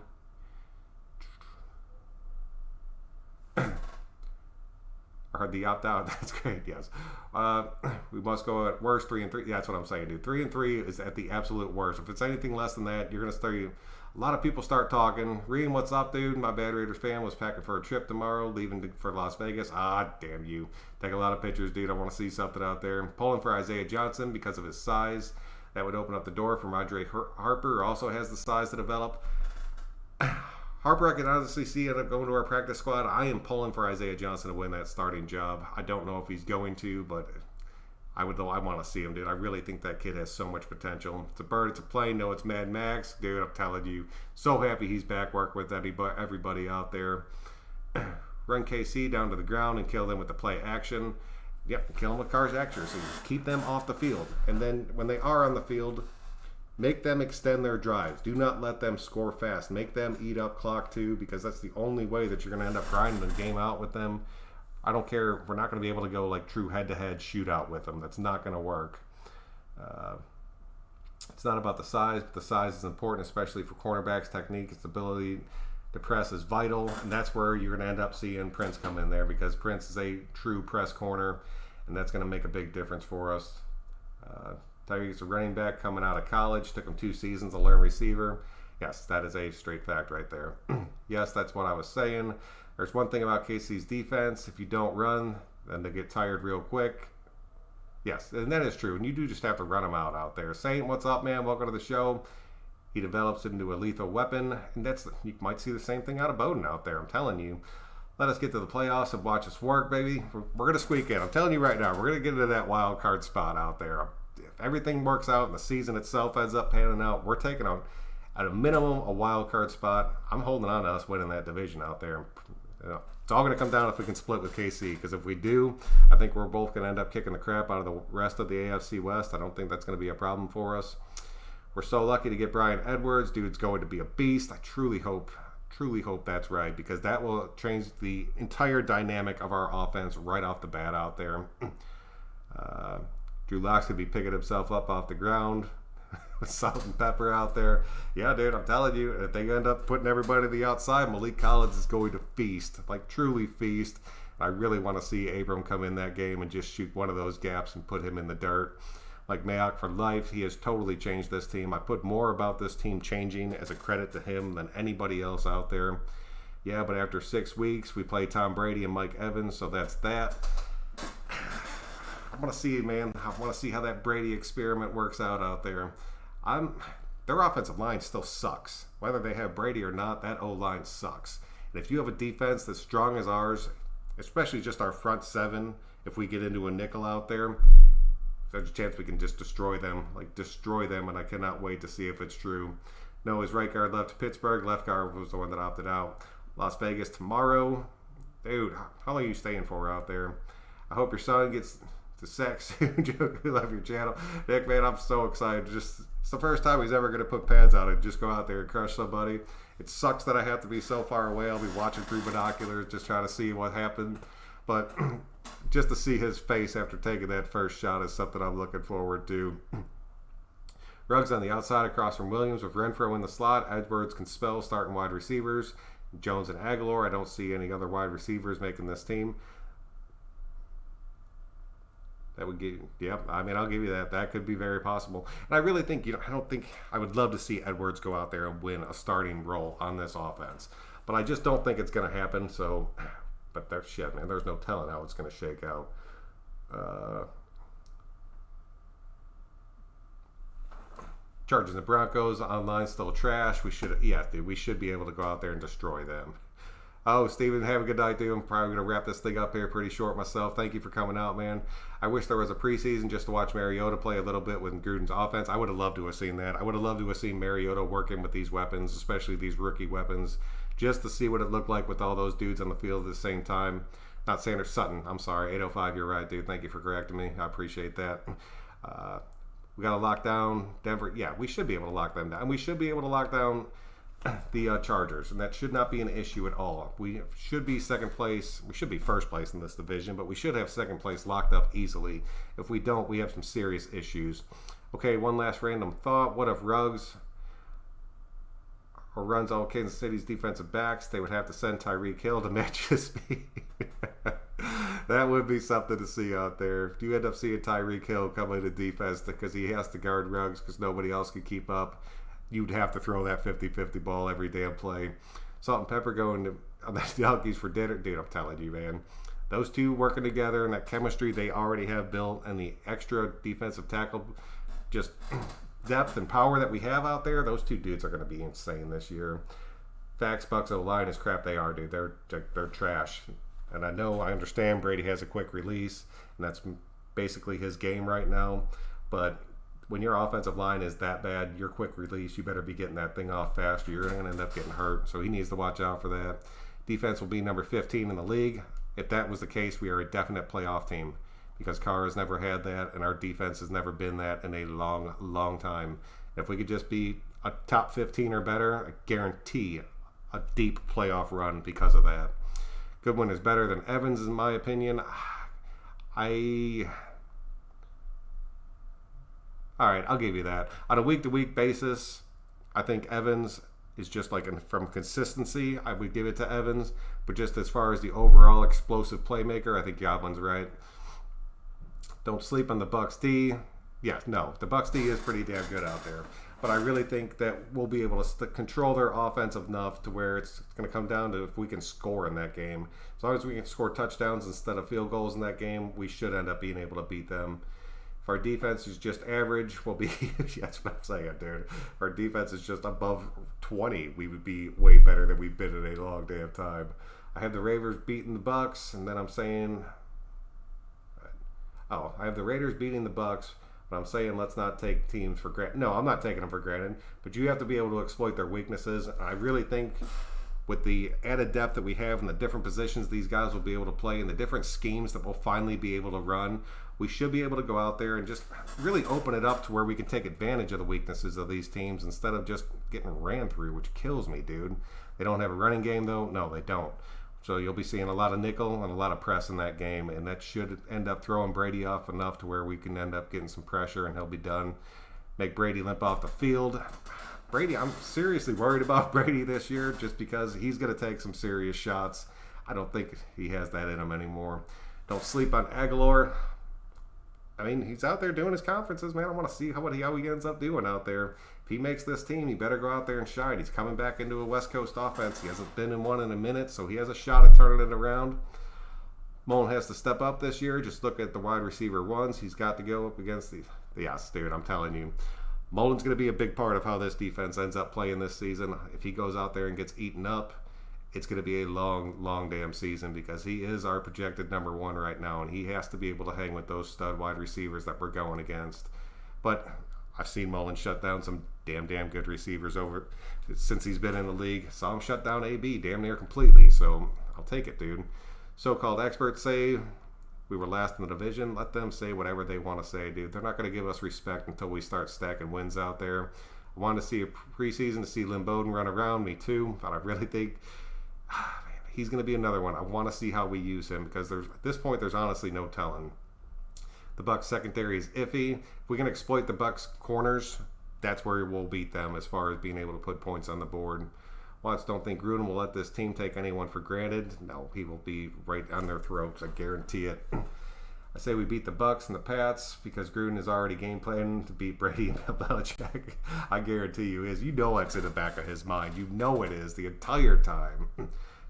I heard the opt-out. That's great, yes. We must go at worst 3-3. Yeah, that's what I'm saying, dude. 3-3 is at the absolute worst. If it's anything less than that, you're going to start... A lot of people start talking. Reading, what's up, dude? My bad Raiders fan was packing for a trip tomorrow, leaving for Las Vegas. Ah, damn you. Take a lot of pictures, dude. I want to see something out there. Pulling for Isaiah Johnson because of his size. That would open up the door for Rodre Harper, who also has the size to develop. Harper, I can honestly see end up going to our practice squad. I am pulling for Isaiah Johnson to win that starting job. I don't know if he's going to, but I want to see him, dude. I really think that kid has so much potential. It's a bird, it's a plane. No, it's Mad Max. Dude, I'm telling you. So happy he's back working with everybody out there. Run KC down to the ground and kill them with the play action. Yep, kill them with cars action. So keep them off the field. And then when they are on the field, make them extend their drives. Do not let them score fast. Make them eat up clock too, because that's the only way that you're going to end up grinding the game out with them. I don't care. We're not going to be able to go like true head-to-head shootout with them. That's not going to work. It's not about the size, but the size is important, especially for cornerbacks. Technique, its ability to press is vital, and that's where you're going to end up seeing Prince come in there, because Prince is a true press corner, and that's going to make a big difference for us. Tyreek's a running back coming out of college. Took him 2 seasons to learn receiver. Yes, that is a straight fact right there. Yes, that's what I was saying. There's one thing about KC's defense. If you don't run, then they get tired real quick. Yes, and that is true. And you do just have to run them out there. Saint, what's up, man? Welcome to the show. He develops into a lethal weapon. And you might see the same thing out of Bowden out there. I'm telling you. Let us get to the playoffs and watch us work, baby. We're going to squeak in. I'm telling you right now, we're going to get into that wild card spot out there. If everything works out and the season itself ends up panning out, we're taking on, at a minimum, a wild card spot. I'm holding on to us winning that division out there. It's all going to come down if we can split with KC, because if we do, I think we're both going to end up kicking the crap out of the rest of the AFC West. I don't think that's going to be a problem for us. We're so lucky to get Brian Edwards. Dude's going to be a beast. I truly hope that's right, because that will change the entire dynamic of our offense right off the bat out there. Drew Lock's going to be picking himself up off the ground with salt and pepper out there. Yeah, dude, I'm telling you, if they end up putting everybody to the outside, Malik Collins is going to feast, like truly feast. I really want to see Abram come in that game and just shoot one of those gaps and put him in the dirt. Like Mayock for life, he has totally changed this team. I put more about this team changing as a credit to him than anybody else out there. Yeah, but after 6 weeks, we play Tom Brady and Mike Evans, so that's that. I want to see it, man. I want to see how that Brady experiment works out there. Their offensive line still sucks. Whether they have Brady or not, that O-line sucks. And if you have a defense that's strong as ours, especially just our front seven, if we get into a nickel out there, there's a chance we can just destroy them, and I cannot wait to see if it's true. No, his right guard left to Pittsburgh. Left guard was the one that opted out. Las Vegas tomorrow. Dude, how long are you staying for out there? I hope your son gets to sex soon. We love your channel. Nick, man, I'm so excited. It's the first time he's ever going to put pads on and just go out there and crush somebody. It sucks that I have to be so far away. I'll be watching through binoculars, just trying to see what happened. But just to see his face after taking that first shot is something I'm looking forward to. Ruggs on the outside across from Williams with Renfro in the slot. Edwards can spell starting wide receivers. Jones and Aguilar. I don't see any other wide receivers making this team. That would give, yep. I mean, I'll give you that. That could be very possible. And I really think, I would love to see Edwards go out there and win a starting role on this offense. But I just don't think it's going to happen. So, but there's shit, man. There's no telling how it's going to shake out. Chargers and Broncos online still trash. We should be able to go out there and destroy them. Oh, Steven, have a good night, dude. I'm probably going to wrap this thing up here pretty short myself. Thank you for coming out, man. I wish there was a preseason just to watch Mariota play a little bit with Gruden's offense. I would have loved to have seen that. I would have loved to have seen Mariota working with these weapons, especially these rookie weapons, just to see what it looked like with all those dudes on the field at the same time. Not Sanders, Sutton. I'm sorry. 805, you're right, dude. Thank you for correcting me. I appreciate that. We got to lock down Denver. Yeah, we should be able to lock them down. And we should be able to lock down the Chargers, and that should not be an issue at all. We should be second place. We should be first place in this division, but we should have second place locked up easily. If we don't, we have some serious issues. Okay, one last random thought. What if Ruggs or runs all Kansas City's defensive backs? They would have to send Tyreek Hill to match his speed. That would be something to see out there. If you end up seeing Tyreek Hill come into defense because he has to guard Ruggs because nobody else can keep up, you'd have to throw that 50-50 ball every damn play. Salt and pepper going on the Donkeys for dinner. Dude, I'm telling you, man. Those two working together and that chemistry they already have built and the extra defensive tackle, just depth and power that we have out there, those two dudes are going to be insane this year. Facts, Bucks, O-line is crap. They are, dude. They're trash. And I understand Brady has a quick release, and that's basically his game right now. But when your offensive line is that bad, your quick release, you better be getting that thing off faster. You're going to end up getting hurt. So he needs to watch out for that. Defense will be number 15 in the league. If that was the case, we are a definite playoff team because Carr has never had that, and our defense has never been that in a long, long time. If we could just be a top 15 or better, I guarantee a deep playoff run because of that. Goodwin is better than Evans, in my opinion. All right, I'll give you that. On a week-to-week basis, I think Evans is just like from consistency, I would give it to Evans. But just as far as the overall explosive playmaker, I think Godwin's right. Don't sleep on the Bucks D. Yeah, no, the Bucks D is pretty damn good out there. But I really think that we'll be able to control their offense enough to where it's going to come down to if we can score in that game. As long as we can score touchdowns instead of field goals in that game, we should end up being able to beat them. If our defense is just average, we'll be, that's what I'm saying, dude. If our defense is just above 20, we would be way better than we've been in a long damn time. I have the Raiders beating the Bucks, and then I'm saying, I have the Raiders beating the Bucks. But I'm saying let's not take teams for granted. No, I'm not taking them for granted. But you have to be able to exploit their weaknesses. And I really think with the added depth that we have and the different positions these guys will be able to play and the different schemes that we'll finally be able to run, we should be able to go out there and just really open it up to where we can take advantage of the weaknesses of these teams instead of just getting ran through, which kills me, dude. They don't have a running game, though? No, they don't. So you'll be seeing a lot of nickel and a lot of press in that game, and that should end up throwing Brady off enough to where we can end up getting some pressure and he'll be done. Make Brady limp off the field. Brady, I'm seriously worried about Brady this year just because he's going to take some serious shots. I don't think he has that in him anymore. Don't sleep on Aguilar. I mean, he's out there doing his conferences, man. I want to see how he ends up doing out there. If he makes this team, he better go out there and shine. He's coming back into a West Coast offense. He hasn't been in one in a minute, so he has a shot at turning it around. Mullen has to step up this year. Just look at the wide receiver ones. He's got to go up against the yes, dude, I'm telling you. Mullen's going to be a big part of how this defense ends up playing this season. If he goes out there and gets eaten up, it's going to be a long, long damn season because he is our projected number one right now, and he has to be able to hang with those stud wide receivers that we're going against. But I've seen Mullen shut down some damn good receivers over since he's been in the league. Saw him shut down AB damn near completely, so I'll take it, dude. So-called experts say we were last in the division. Let them say whatever they want to say, dude. They're not going to give us respect until we start stacking wins out there. I want to see a preseason to see Lynn Bowden run around, me too, but I really think he's going to be another one. I want to see how we use him because at this point there's honestly no telling. The Bucs secondary is iffy. If we can exploit the Bucs corners, that's where we'll beat them as far as being able to put points on the board. Watts don't think Gruden will let this team take anyone for granted. No, he will be right on their throats. I guarantee it. I say we beat the Bucs and the Pats because Gruden is already game planning to beat Brady and Belichick. I guarantee you is. You know it's in the back of his mind. You know it is the entire time.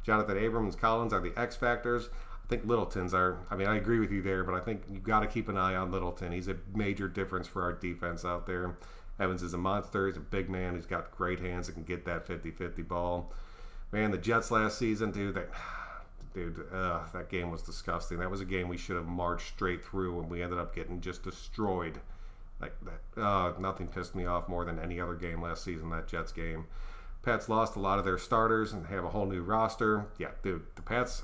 Jonathan Abrams, Collins are the X factors. I think Littleton's are. I mean, I agree with you there, but I think you've got to keep an eye on Littleton. He's a major difference for our defense out there. Evans is a monster. He's a big man. He's got great hands that can get that 50-50 ball. Man, the Jets last season, dude, that game was disgusting. That was a game we should have marched straight through, and we ended up getting just destroyed. Like that, nothing pissed me off more than any other game last season. That Jets game. Pats lost a lot of their starters and have a whole new roster. Yeah, dude, the Pats.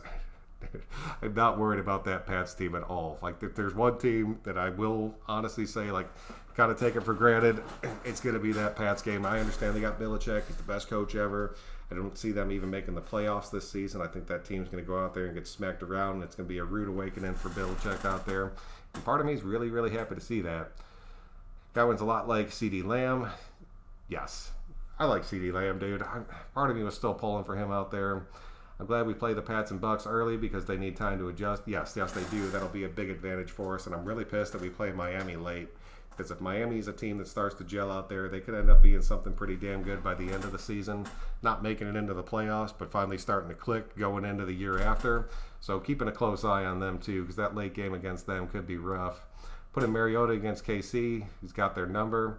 I'm not worried about that Pats team at all. Like, if there's one team that I will honestly say, like, kind of take it for granted, it's going to be that Pats game. I understand they got Belichick. He's the best coach ever. I don't see them even making the playoffs this season. I think that team's going to go out there and get smacked around, and it's going to be a rude awakening for Belichick out there. And part of me is really, really happy to see that. Godwin's a lot like CeeDee Lamb. Yes, I like CeeDee Lamb, dude. Part of me was still pulling for him out there. I'm glad we play the Pats and Bucks early because they need time to adjust. Yes, they do. That'll be a big advantage for us, and I'm really pissed that we play Miami late. Because if Miami's a team that starts to gel out there, they could end up being something pretty damn good by the end of the season. Not making it into the playoffs, but finally starting to click going into the year after. So keeping a close eye on them too, because that late game against them could be rough. Putting Mariota against KC, he's got their number.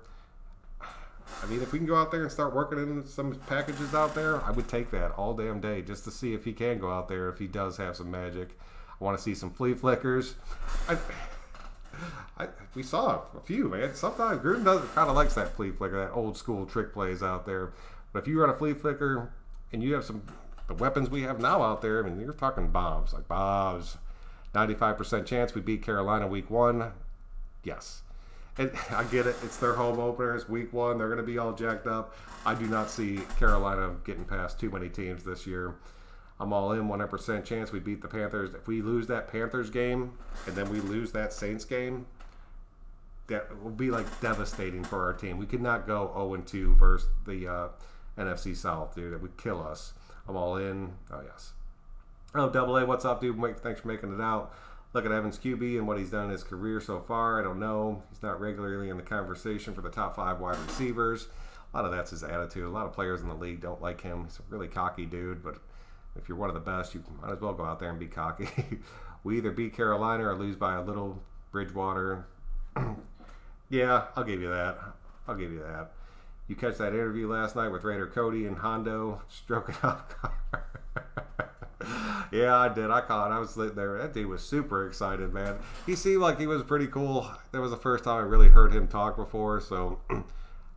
I mean, if we can go out there and start working in some packages out there, I would take that all damn day just to see if he can go out there, if he does have some magic. I want to see some flea flickers. We saw a few, man. Sometimes Gruden kind of likes that flea flicker, that old school trick plays out there. But if you run a flea flicker and you have the weapons we have now out there, I mean, you're talking bombs, like bombs. 95% chance we beat Carolina week 1. Yes. And I get it. It's their home openers, week 1. They're going to be all jacked up. I do not see Carolina getting past too many teams this year. I'm all in, 100% chance we beat the Panthers. If we lose that Panthers game and then we lose that Saints game, that will be like devastating for our team. We could not go 0-2 versus the NFC South, dude. That would kill us. I'm all in. Oh, yes. Oh, Double A, what's up, dude? Thanks for making it out. Look at Evans QB and what he's done in his career so far. I don't know. He's not regularly in the conversation for the top 5 wide receivers. A lot of that's his attitude. A lot of players in the league don't like him. He's a really cocky dude, but if you're one of the best, you might as well go out there and be cocky. We either beat Carolina or lose by a little. Bridgewater. Yeah, I'll give you that. You catch that interview last night with Raider Cody and Hondo stroking up car. Yeah, I did. I caught it. I was sitting there. That dude was super excited, man. He seemed like he was pretty cool. That was the first time I really heard him talk before, so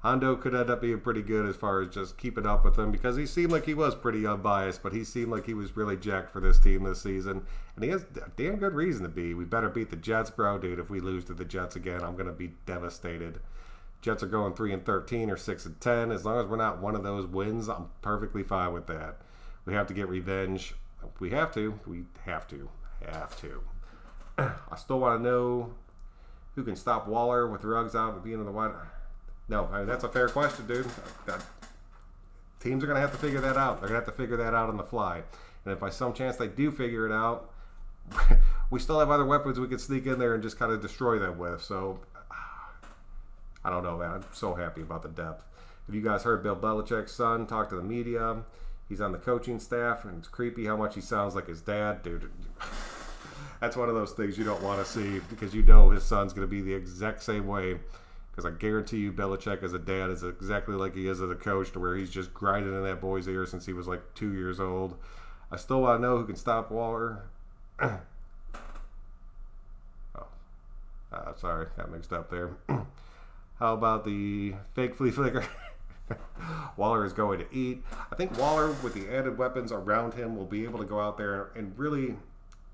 Hondo could end up being pretty good as far as just keeping up with him because he seemed like he was pretty unbiased, but he seemed like he was really jacked for this team this season, and he has a damn good reason to be. We better beat the Jets, bro, dude. If we lose to the Jets again, I'm going to be devastated. Jets are going 3-13 or 6-10. As long as we're not one of those wins, I'm perfectly fine with that. We have to get revenge. We have to. I still want to know who can stop Waller with Ruggs out at the end of the wide. No, I mean, that's a fair question, dude. Teams are going to have to figure that out. They're going to have to figure that out on the fly. And if by some chance they do figure it out, we still have other weapons we could sneak in there and just kind of destroy them with. So, I don't know, man. I'm so happy about the depth. Have you guys heard Bill Belichick's son talk to the media? He's on the coaching staff, and it's creepy how much he sounds like his dad. Dude, that's one of those things you don't want to see because you know his son's going to be the exact same way. Because I guarantee you Belichick as a dad is exactly like he is as a coach, to where he's just grinding in that boy's ear since he was like 2 years old. I still want to know who can stop Waller. Sorry, got mixed up there. How about the fake flea flicker? Waller is going to eat. I think Waller, with the added weapons around him, will be able to go out there and really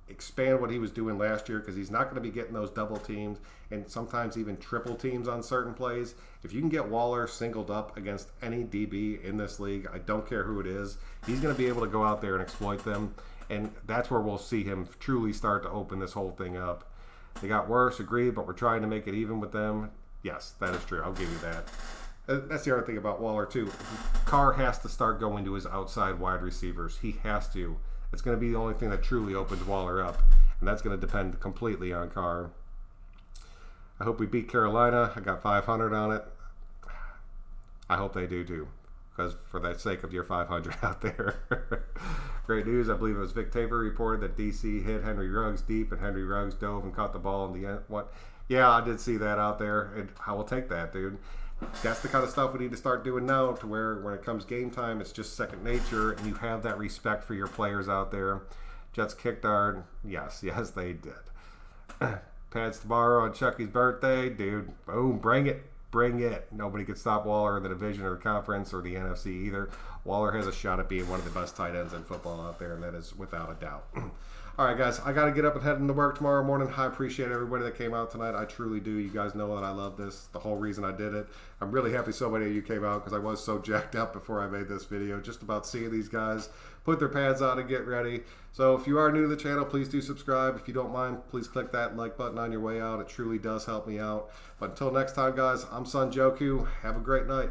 expand what he was doing last year, because he's not going to be getting those double teams and sometimes even triple teams on certain plays. If you can get Waller singled up against any DB in this league, I don't care who it is, he's going to be able to go out there and exploit them, and that's where we'll see him truly start to open this whole thing up. They got worse, agreed, but we're trying to make it even with them. Yes, that is true. I'll give you that. That's the other thing about Waller, too. Carr has to start going to his outside wide receivers. He has to. It's going to be the only thing that truly opens Waller up, and that's going to depend completely on Carr. I hope we beat Carolina. I got 500 on it. I hope they do, too, because for the sake of your 500 out there. Great news. I believe it was Vic Tabor reported that DC hit Henry Ruggs deep, and Henry Ruggs dove and caught the ball in the end. What? Yeah, I did see that out there, and I will take that, dude. That's the kind of stuff we need to start doing now, to where when it comes game time, it's just second nature, and you have that respect for your players out there. Jets kicked hard. Yes, they did. Pads tomorrow on Chucky's birthday. Dude, boom, bring it. Bring it. Nobody can stop Waller in the division or the conference or the NFC either. Waller has a shot at being one of the best tight ends in football out there, and that is without a doubt. All right, guys, I got to get up and head into work tomorrow morning. I appreciate everybody that came out tonight. I truly do. You guys know that I love this. The whole reason I did it. I'm really happy so many of you came out, because I was so jacked up before I made this video, just about seeing these guys put their pads on and get ready. So if you are new to the channel, please do subscribe. If you don't mind, please click that like button on your way out. It truly does help me out. But until next time, guys, I'm Son Joku. Have a great night.